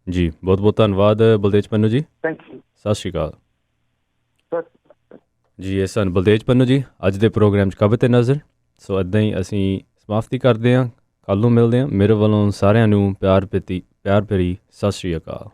ਜੀ ਬਹੁਤ ਬਹੁਤ ਧੰਨਵਾਦ ਬਲਤੇਜ ਪੰਨੂ ਜੀ। ਥੈਂਕ ਯੂ ਸਤਿ ਸ਼੍ਰੀ ਅਕਾਲ ਸਰ। ਜੀ। ਇਹ ਸਨ ਬਲਤੇਜ ਪੰਨੂ ਜੀ ਅੱਜ ਦੇ ਪ੍ਰੋਗਰਾਮ 'ਚ ਖਬਰ ਤੇ ਨਜ਼ਰ। ਸੋ ਇੱਦਾਂ ਹੀ ਅਸੀਂ ਸਮਾਪਤੀ ਕਰਦੇ ਹਾਂ, ਕੱਲ੍ਹ ਨੂੰ ਮਿਲਦੇ ਹਾਂ। ਮੇਰੇ ਵੱਲੋਂ ਸਾਰਿਆਂ ਨੂੰ ਪਿਆਰ ਭਰੀ ਸਤਿ ਸ਼੍ਰੀ ਅਕਾਲ।